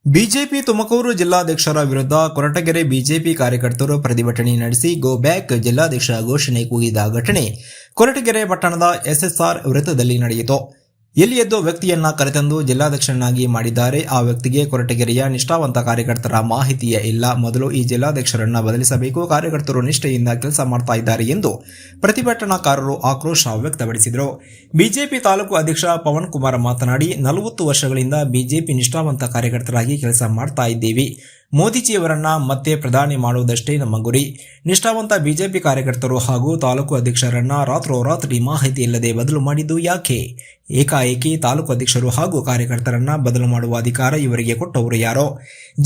BJP Tumakuru ಜಿಲ್ಲಾಧ್ಯಕ್ಷರ ವಿರುದ್ಧ Koratagere BJP ಕಾರ್ಯಕರ್ತರು ಪ್ರತಿಭಟನೆ ನಡೆಸಿ ಗೋ ಬ್ಯಾಕ್ ಜಿಲ್ಲಾಧ್ಯಕ್ಷ ಘೋಷಣೆ ಕೂಗಿದ ಘಟನೆ ಕೊರಟಗೆರೆ ಪಟ್ಟಣದ ಎಸ್ಎಸ್ಆರ್ ವೃತ್ತದಲ್ಲಿ ನಡೆಯಿತು. ಎಲ್ಲಿಯದ್ದೋ ವ್ಯಕ್ತಿಯನ್ನ ಕರೆತಂದು ಜಿಲ್ಲಾಧ್ಯಕ್ಷರನ್ನಾಗಿ ಮಾಡಿದ್ದಾರೆ. ಆ ವ್ಯಕ್ತಿಗೆ ಕೊರಟಗೆರೆಯ ನಿಷ್ಠಾವಂತ ಕಾರ್ಯಕರ್ತರ ಮಾಹಿತಿಯೇ ಇಲ್ಲ. ಮೊದಲು ಈ ಜಿಲ್ಲಾಧ್ಯಕ್ಷರನ್ನ ಬದಲಿಸಬೇಕು. ಕಾರ್ಯಕರ್ತರು ನಿಷ್ಠೆಯಿಂದ ಕೆಲಸ ಮಾಡ್ತಾ ಇದ್ದಾರೆ ಎಂದು ಪ್ರತಿಭಟನಾಕಾರರು ಆಕ್ರೋಶ ವ್ಯಕ್ತಪಡಿಸಿದರು. ಬಿಜೆಪಿ ತಾಲೂಕು ಅಧ್ಯಕ್ಷ ಪವನ್ ಕುಮಾರ್ ಮಾತನಾಡಿ, 40 ವರ್ಷಗಳಿಂದ ಬಿಜೆಪಿ ನಿಷ್ಠಾವಂತ ಕಾರ್ಯಕರ್ತರಾಗಿ ಕೆಲಸ ಮಾಡ್ತಾ ಇದ್ದೀವಿ. ಮೋದಿಜಿಯವರನ್ನ ಮತ್ತೆ ಪ್ರಧಾನಿ ಮಾಡುವುದಷ್ಟೇ ನಮ್ಮ ಗುರಿ. ನಿಷ್ಠಾವಂತ ಬಿಜೆಪಿ ಕಾರ್ಯಕರ್ತರು ಹಾಗೂ ತಾಲೂಕು ಅಧ್ಯಕ್ಷರನ್ನ ರಾತ್ರೋರಾತ್ರಿ ಮಾಹಿತಿ ಇಲ್ಲದೆ ಬದಲು ಮಾಡಿದ್ದು ಯಾಕೆ? ಏಕಾಏಕಿ ತಾಲೂಕು ಅಧ್ಯಕ್ಷರು ಹಾಗೂ ಕಾರ್ಯಕರ್ತರನ್ನ ಬದಲು ಮಾಡುವ ಅಧಿಕಾರ ಇವರಿಗೆ ಕೊಟ್ಟವರು ಯಾರೋ?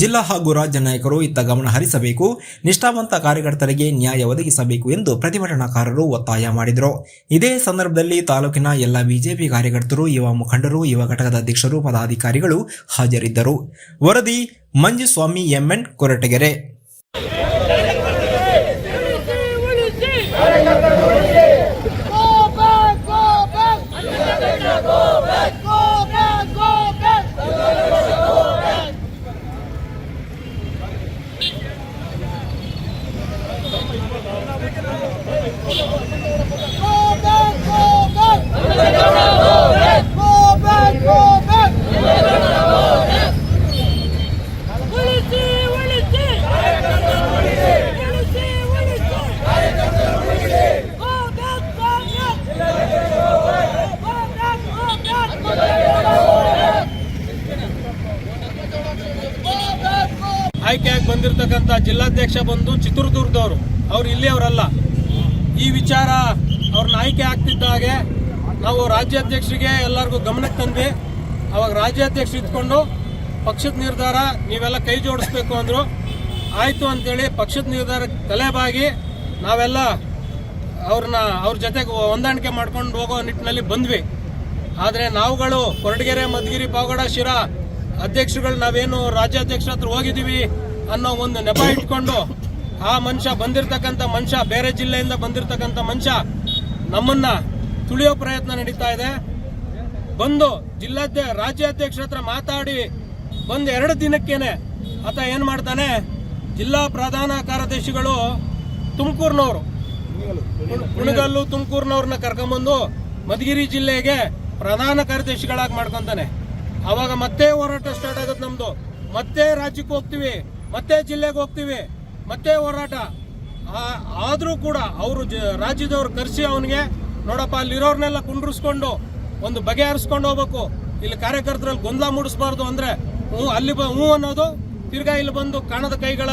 ಜಿಲ್ಲಾ ಹಾಗೂ ರಾಜ್ಯ ನಾಯಕರು ಇತ್ತ ಗಮನ ಹರಿಸಬೇಕು. ನಿಷ್ಠಾವಂತ ಕಾರ್ಯಕರ್ತರಿಗೆ ನ್ಯಾಯ ಒದಗಿಸಬೇಕು ಎಂದು ಪ್ರತಿಭಟನಾಕಾರರು ಒತ್ತಾಯ ಮಾಡಿದರು. ಇದೇ ಸಂದರ್ಭದಲ್ಲಿ ತಾಲೂಕಿನ ಎಲ್ಲ ಬಿಜೆಪಿ ಕಾರ್ಯಕರ್ತರು, ಯುವ ಮುಖಂಡರು, ಯುವ ಘಟಕದ ಅಧ್ಯಕ್ಷರು, ಪದಾಧಿಕಾರಿಗಳು ಹಾಜರಿದ್ದರು. ವರದಿ ಮಂಜುಸ್ವಾಮಿ ಎಂಎನ್, ಕೊರಟಗೆರೆ. ಆಯ್ಕೆಯಾಗಿ ಬಂದಿರತಕ್ಕಂಥ ಜಿಲ್ಲಾಧ್ಯಕ್ಷ ಬಂದು ಚಿತ್ರದುರ್ಗದವರು, ಅವ್ರು ಇಲ್ಲಿಯವರಲ್ಲ. ಈ ವಿಚಾರ ಅವ್ರನ್ನ ಆಯ್ಕೆ ಆಗ್ತಿದ್ದಾಗೆ ನಾವು ರಾಜ್ಯಾಧ್ಯಕ್ಷರಿಗೆ ಎಲ್ಲರಿಗೂ ಗಮನಕ್ಕೆ ತಂದ್ವಿ. ಅವಾಗ ರಾಜ್ಯಾಧ್ಯಕ್ಷರು ಇದ್ಕೊಂಡು ಪಕ್ಷದ ನಿರ್ಧಾರ ನೀವೆಲ್ಲ ಕೈ ಜೋಡಿಸ್ಬೇಕು ಅಂದರು. ಆಯಿತು ಅಂತೇಳಿ ಪಕ್ಷದ ನಿರ್ಧಾರ ತಲೆಬಾಗಿ ನಾವೆಲ್ಲ ಅವ್ರ ಜೊತೆಗೆ ಹೊಂದಾಣಿಕೆ ಮಾಡ್ಕೊಂಡು ಹೋಗೋ ನಿಟ್ಟಿನಲ್ಲಿ ಬಂದ್ವಿ. ಆದರೆ ನಾವುಗಳು ಕೊರಟಗೆರೆ, ಮಧುಗಿರಿ, ಪಾವಗಡ, ಶಿರಾ ಅಧ್ಯಕ್ಷರುಗಳು ನಾವೇನು ರಾಜ್ಯಾಧ್ಯಕ್ಷರ ಹತ್ರ ಹೋಗಿದ್ದೀವಿ ಅನ್ನೋ ಒಂದು ನೆಪ ಇಟ್ಕೊಂಡು ಆ ಮನುಷ್ಯ ಬಂದಿರತಕ್ಕಂಥ ಮನುಷ್ಯ, ಬೇರೆ ಜಿಲ್ಲೆಯಿಂದ ಬಂದಿರತಕ್ಕಂಥ ಮನುಷ್ಯ ನಮ್ಮನ್ನ ತುಳಿಯೋ ಪ್ರಯತ್ನ ನಡೀತಾ ಇದೆ. ಬಂದು ರಾಜ್ಯಾಧ್ಯಕ್ಷರ ಹತ್ರ ಮಾತಾಡಿ ಬಂದು 2 ದಿನಕ್ಕೇನೆ ಆತ ಏನ್ ಮಾಡ್ತಾನೆ, ಜಿಲ್ಲಾ ಪ್ರಧಾನ ಕಾರ್ಯದರ್ಶಿಗಳು ತುಮಕೂರಿನವರು, ಕುಣಗಲ್ಲು ತುಮಕೂರಿನವ್ರನ್ನ ಕರ್ಕೊಂಬಂದು ಮಧುಗಿರಿ ಜಿಲ್ಲೆಗೆ ಪ್ರಧಾನ ಕಾರ್ಯದರ್ಶಿಗಳಾಗಿ ಮಾಡ್ಕೊಂತಾನೆ. ಅವಾಗ ಮತ್ತೆ ಹೋರಾಟ ಸ್ಟಾರ್ಟ್ ಆಗುತ್ತೆ ನಮ್ದು. ಮತ್ತೆ ರಾಜ್ಯಕ್ಕೆ ಹೋಗ್ತೀವಿ, ಮತ್ತೆ ಜಿಲ್ಲೆಗೆ ಹೋಗ್ತೀವಿ, ಮತ್ತೆ ಹೋರಾಟ. ಆದ್ರೂ ಕೂಡ ಅವರು ರಾಜ್ಯದವ್ರು ಕರೆಸಿ ಅವನಿಗೆ ನೋಡಪ್ಪ, ಅಲ್ಲಿರೋರ್ನೆಲ್ಲ ಕುಂಡ್ರಿಸ್ಕೊಂಡು ಒಂದು ಬಗೆಹರಿಸ್ಕೊಂಡು ಹೋಗ್ಬೇಕು. ಇಲ್ಲಿ ಕಾರ್ಯಕರ್ತರಲ್ಲಿ ಗೊಂದಲ ಮೂಡಿಸಬಾರ್ದು. ಅಂದ್ರೆ ಅಲ್ಲಿ ಹೂ ಅನ್ನೋದು ತಿರ್ಗಾ ಇಲ್ಲಿ ಬಂದು ಕಾಣದ ಕೈಗಳ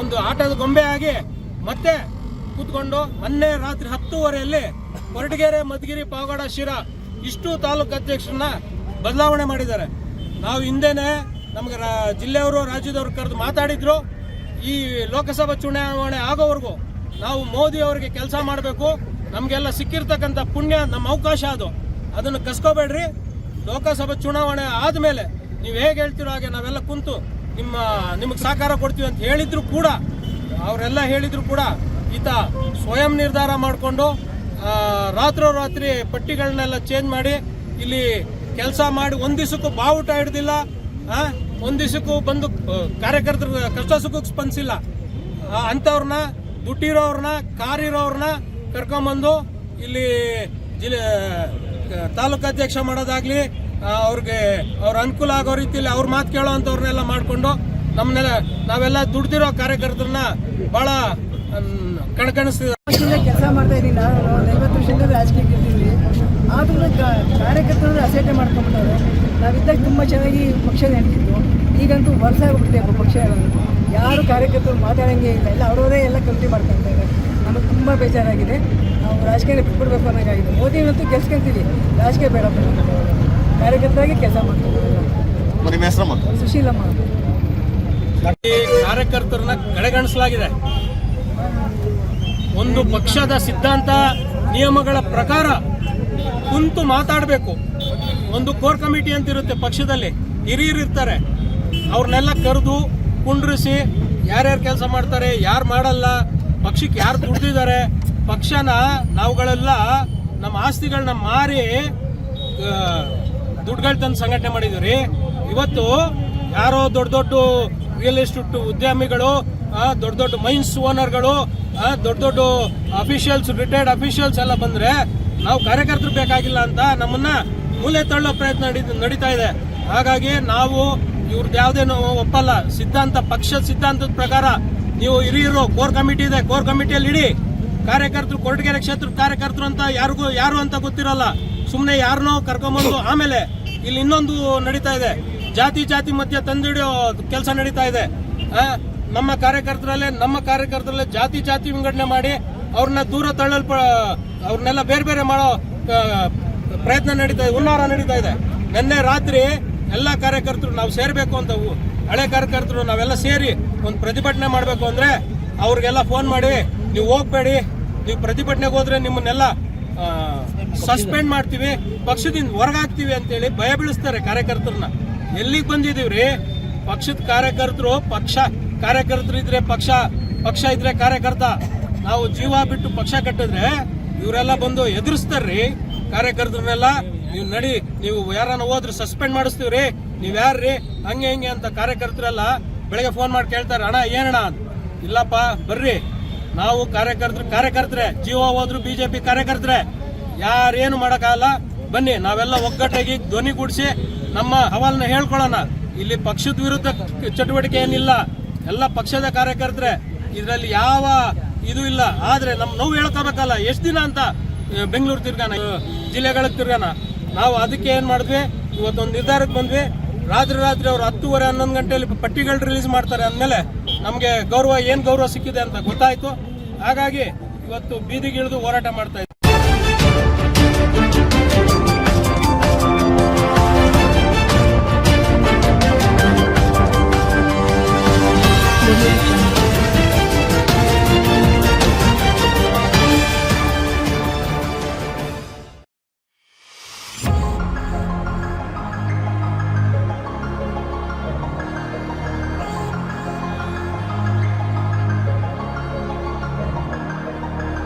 ಒಂದು ಆಟದ ಗೊಂಬೆ ಆಗಿ ಮತ್ತೆ ಕೂತ್ಕೊಂಡು ಮೊನ್ನೆ ರಾತ್ರಿ 10:30 ಕೊರಟಗೆರೆ, ಮಧುಗಿರಿ, ಪಾವಗಡ, ಶಿರಾ ಇಷ್ಟು ತಾಲೂಕು ಅಧ್ಯಕ್ಷರನ್ನ ಬದಲಾವಣೆ ಮಾಡಿದ್ದಾರೆ. ನಾವು ಹಿಂದೆನೆ ನಮ್ಗೆ ಜಿಲ್ಲೆಯವರು, ರಾಜ್ಯದವರು ಕರೆದು ಮಾತಾಡಿದ್ರು. ಈ ಲೋಕಸಭಾ ಚುನಾವಣೆ ಆಗೋವರೆಗೂ ನಾವು ಮೋದಿ ಅವರಿಗೆ ಕೆಲಸ ಮಾಡಬೇಕು. ನಮಗೆಲ್ಲ ಸಿಕ್ಕಿರ್ತಕ್ಕಂಥ ಪುಣ್ಯ, ನಮ್ಮ ಅವಕಾಶ ಅದನ್ನು ಕಸ್ಕೋಬೇಡ್ರಿ. ಲೋಕಸಭಾ ಚುನಾವಣೆ ಆದಮೇಲೆ ನೀವು ಹೇಗೆ ಹೇಳ್ತಿರೋ ಹಾಗೆ ನಾವೆಲ್ಲ ಕುಂತು ನಿಮಗೆ ಸಹಕಾರ ಕೊಡ್ತೀವಿ ಅಂತ ಹೇಳಿದ್ರು ಕೂಡ, ಅವರೆಲ್ಲ ಹೇಳಿದ್ರು ಕೂಡ ಈತ ಸ್ವಯಂ ನಿರ್ಧಾರ ಮಾಡಿಕೊಂಡು ರಾತ್ರೋರಾತ್ರಿ ಪಟ್ಟಿಗಳನ್ನೆಲ್ಲ ಚೇಂಜ್ ಮಾಡಿ ಇಲ್ಲಿ ಕೆಲಸ ಮಾಡಿ ಒಂದ್ ದಿವಸಕ್ಕೂ ಬಾವುಟ ಹಿಡ್ದಿಲ್ಲ, ಒಂದ್ ದಿವಸಕ್ಕೂ ಬಂದು ಕಾರ್ಯಕರ್ತರ ಕಷ್ಟ ಸುಖಕ್ಕೆ ಸ್ಪಂದಿಸಿಲ್ಲ. ಅಂಥವ್ರನ್ನ, ದುಡ್ಡಿರೋವ್ರನ್ನ, ಕಾರಿರೋವ್ರನ್ನ ಕರ್ಕೊಂಬಂದು ಇಲ್ಲಿ ತಾಲೂಕಾಧ್ಯಕ್ಷ ಮಾಡೋದಾಗ್ಲಿ, ಅವ್ರ ಅನುಕೂಲ ಆಗೋ ರೀತಿಯಲ್ಲಿ ಅವ್ರ ಮಾತು ಕೇಳೋ ಅಂಥವ್ರನ್ನೆಲ್ಲ ಮಾಡಿಕೊಂಡು ನಾವೆಲ್ಲ ದುಡ್ದಿರೋ ಕಾರ್ಯಕರ್ತರನ್ನ ಬಹಳ ಕಣ್ಕಾಣಿಸ್ತಿದೆ. ಕೆಲಸ ಮಾಡ್ತಾ ಇದ್ದೀನಿ. ನಾನು 50 ವರ್ಷದಿಂದ ರಾಜಕೀಯಕ್ಕೆ ಇರ್ತೀನಿ. ಆದ್ರೂ ಕಾರ್ಯಕರ್ತರು ಅಸಡ್ಡೆ ಮಾಡ್ಕೊಂಡ್ಬಿಟ್ಟವ್ರೆ. ನಾವಿದ್ದಾಗ ತುಂಬ ಚೆನ್ನಾಗಿ ಪಕ್ಷ ನಡೀತಿತ್ತು. ಈಗಂತೂ ವರ್ಷ ಆಗ್ಬಿಟ್ಟಿದೆ ಪಕ್ಷ. ಯಾರು ಕಾರ್ಯಕರ್ತರು ಮಾತಾಡೋಂಗೆ ಇಲ್ಲ. ಎಲ್ಲ ಅವರವರೇ ಎಲ್ಲ ಕಮಿಟಿ ಮಾಡ್ಕೊಳ್ತಾ ಇದ್ದಾರೆ. ನಮಗೆ ತುಂಬ ಬೇಜಾರಾಗಿದೆ. ನಾವು ರಾಜಕೀಯ ಬಿಟ್ಬಿಡ್ಬೇಕು ಅನ್ನೋಕ್ಕಾಗಿದೆ. ಮೋದಿನಂತೂ ಗೆಲ್ಸ್ಕೊಂತೀವಿ, ರಾಜಕೀಯ ಬೇಡ. ಕಾರ್ಯಕರ್ತರಾಗಿ ಕೆಲಸ ಮಾಡ್ತೀವಿ. ಸುಶೀಲಮ್ಮ. ಕಾರ್ಯಕರ್ತರನ್ನ ಕಡೆಗಣಿಸಲಾಗಿದೆ. ಒಂದು ಪಕ್ಷದ ಸಿದ್ಧಾಂತ ನಿಯಮಗಳ ಪ್ರಕಾರ ಕುಂತು ಮಾತಾಡಬೇಕು. ಒಂದು ಕೋರ್ ಕಮಿಟಿ ಅಂತ ಇರುತ್ತೆ ಪಕ್ಷದಲ್ಲಿ, ಹಿರಿಯರು ಇರ್ತಾರೆ. ಅವ್ರನ್ನೆಲ್ಲ ಕರೆದು ಕುಂಡ್ರಿಸಿ ಯಾರ್ಯಾರು ಕೆಲಸ ಮಾಡ್ತಾರೆ, ಯಾರು ಮಾಡಲ್ಲ, ಪಕ್ಷಕ್ಕೆ ಯಾರು ದುಡ್ದಿದ್ದಾರೆ, ಪಕ್ಷನ ನಾವುಗಳೆಲ್ಲ ನಮ್ಮ ಆಸ್ತಿಗಳನ್ನ ಮಾರಿ ದುಡ್ಡುಗಳು ತಂದು ಸಂಘಟನೆ ಮಾಡಿದ್ವಿ. ಇವತ್ತು ಯಾರೋ ದೊಡ್ಡ ದೊಡ್ಡ ರಿಯಲ್ ಎಸ್ಟೇಟ್ ಉದ್ಯಮಿಗಳು, ದೊಡ್ಡ ದೊಡ್ಡ ಮೈನ್ಸ್ ಓನರ್ಗಳು, ದೊಡ್ಡ ದೊಡ್ಡ ಅಫಿಷಿಯಲ್ಸ್, ರಿಟೈರ್ಡ್ ಅಫಿಷಿಯಲ್ಸ್ ಎಲ್ಲ ಬಂದ್ರೆ ನಾವು ಕಾರ್ಯಕರ್ತರು ಬೇಕಾಗಿಲ್ಲ ಅಂತ ನಮ್ಮನ್ನ ಮೂಲೆ ತಳ್ಳೋ ಪ್ರಯತ್ನ ನಡೀತಾ ಇದೆ. ಹಾಗಾಗಿ ನಾವು ಇವ್ರದ್ದು ಯಾವುದೇ ಒಪ್ಪಲ್ಲ. ಸಿದ್ಧಾಂತ, ಪಕ್ಷದ ಸಿದ್ಧಾಂತದ ಪ್ರಕಾರ ನೀವು ಹಿರಿಯರು ಕೋರ್ ಕಮಿಟಿ ಇದೆ, ಕೋರ್ ಕಮಿಟಿಯಲ್ಲಿ ಇಡಿ. ಕಾರ್ಯಕರ್ತರು, ಕೊರಟಗೆರೆ ಕ್ಷೇತ್ರದ ಕಾರ್ಯಕರ್ತರು ಅಂತ ಯಾರು ಅಂತ ಗೊತ್ತಿರಲ್ಲ. ಸುಮ್ಮನೆ ಯಾರನ್ನೋ ಕರ್ಕೊಂಬಂದು ಆಮೇಲೆ ಇಲ್ಲಿ ಇನ್ನೊಂದು ನಡೀತಾ ಇದೆ, ಜಾತಿ ಮಧ್ಯೆ ತಂದಿಡಿಯೋ ಕೆಲಸ ನಡೀತಾ ಇದೆ. ನಮ್ಮ ಕಾರ್ಯಕರ್ತರಲ್ಲೇ ಜಾತಿ ವಿಂಗಡಣೆ ಮಾಡಿ ಅವ್ರನ್ನ ದೂರ ಅವ್ರನ್ನೆಲ್ಲ ಬೇರೆ ಮಾಡೋ ಪ್ರಯತ್ನ ನಡೀತಾ ಇದೆ, ಹುನ್ನಾರ ನಡೀತಾ ಇದೆ. ನಿನ್ನೆ ರಾತ್ರಿ ಎಲ್ಲ ಕಾರ್ಯಕರ್ತರು ನಾವು ಸೇರ್ಬೇಕು ಅಂತ, ಹಳೆ ಕಾರ್ಯಕರ್ತರು ನಾವೆಲ್ಲ ಸೇರಿ ಒಂದು ಪ್ರತಿಭಟನೆ ಮಾಡಬೇಕು ಅಂದ್ರೆ ಅವ್ರಿಗೆಲ್ಲ ಫೋನ್ ಮಾಡಿ, ನೀವು ಹೋಗ್ಬೇಡಿ, ನೀವು ಪ್ರತಿಭಟನೆಗೆ ಹೋದ್ರೆ ನಿಮ್ಮನ್ನೆಲ್ಲ ಸಸ್ಪೆಂಡ್ ಮಾಡ್ತೀವಿ, ಪಕ್ಷದಿಂದ ಹೊರಗಾಗ್ತೀವಿ ಅಂತೇಳಿ ಭಯ ಬೀಳಿಸ್ತಾರೆ ಕಾರ್ಯಕರ್ತರನ್ನ. ಎಲ್ಲಿಗೆ ಬಂದಿದೀವ್ರಿ? ಪಕ್ಷದ ಕಾರ್ಯಕರ್ತರು, ಕಾರ್ಯಕರ್ತರು ಇದ್ರೆ ಪಕ್ಷ ಇದ್ರೆ ಕಾರ್ಯಕರ್ತ. ನಾವು ಜೀವ ಬಿಟ್ಟು ಪಕ್ಷ ಕಟ್ಟಿದ್ರೆ ಇವರೆಲ್ಲ ಬಂದು ಎದುರಿಸ್ತಾರ್ರಿ ಕಾರ್ಯಕರ್ತರನ್ನೆಲ್ಲ. ನೀವು ನಡಿ, ನೀವು ಯಾರನ್ನ ಹೋದ್ರೆ ಸಸ್ಪೆಂಡ್ ಮಾಡಿಸ್ತೀವ್ರಿ, ನೀವ್ ಯಾರ್ರಿ, ಹಂಗೆ ಅಂತ ಕಾರ್ಯಕರ್ತರೆಲ್ಲ ಬೆಳಗ್ಗೆ ಫೋನ್ ಮಾಡಿ ಕೇಳ್ತಾರೆ, ಅಣ್ಣ ಏನಣ್ಣ? ಇಲ್ಲಪ್ಪ ಬರ್ರಿ, ನಾವು ಕಾರ್ಯಕರ್ತರೆ, ಜೀವ ಹೋದ್ರು ಬಿಜೆಪಿ ಕಾರ್ಯಕರ್ತರೆ, ಯಾರೇನು ಮಾಡಕ್ಕಾಗಲ್ಲ, ಬನ್ನಿ ನಾವೆಲ್ಲ ಒಗ್ಗಟ್ಟಾಗಿ ಧ್ವನಿ ಗೂಡಿಸಿ ನಮ್ಮ ಹವಾಲನ್ನ ಹೇಳ್ಕೊಳ್ಳೋಣ. ಇಲ್ಲಿ ಪಕ್ಷದ ವಿರುದ್ಧ ಚಟುವಟಿಕೆ ಏನಿಲ್ಲ, ಎಲ್ಲ ಪಕ್ಷದ ಕಾರ್ಯಕರ್ತರೆ, ಇದರಲ್ಲಿ ಯಾವ ಇದು ಇಲ್ಲ. ಆದ್ರೆ ನೋವು ಹೇಳ್ಕೋಬೇಕಲ್ಲ, ಎಷ್ಟು ದಿನ ಅಂತ ಬೆಂಗಳೂರು ತಿರ್ಗಾನ, ಜಿಲ್ಲೆಗಳಿಗೆ ತಿರ್ಗಾನ. ನಾವು ಅದಕ್ಕೆ ಏನ್ ಮಾಡಿದ್ವಿ, ಇವತ್ತೊಂದು ನಿರ್ಧಾರಕ್ಕೆ ಬಂದ್ವಿ. ರಾತ್ರಿ ಅವ್ರು 10:30 11 ಗಂಟೆಯಲ್ಲಿ ಪಟ್ಟಿಗಳು ರಿಲೀಸ್ ಮಾಡ್ತಾರೆ ಅಂದಮೇಲೆ ನಮಗೆ ಏನ್ ಗೌರವ ಸಿಕ್ಕಿದೆ ಅಂತ ಗೊತ್ತಾಯ್ತು. ಹಾಗಾಗಿ ಇವತ್ತು ಬೀದಿಗಿಳಿದು ಹೋರಾಟ ಮಾಡ್ತಾ ಇದ್ದೀವಿ.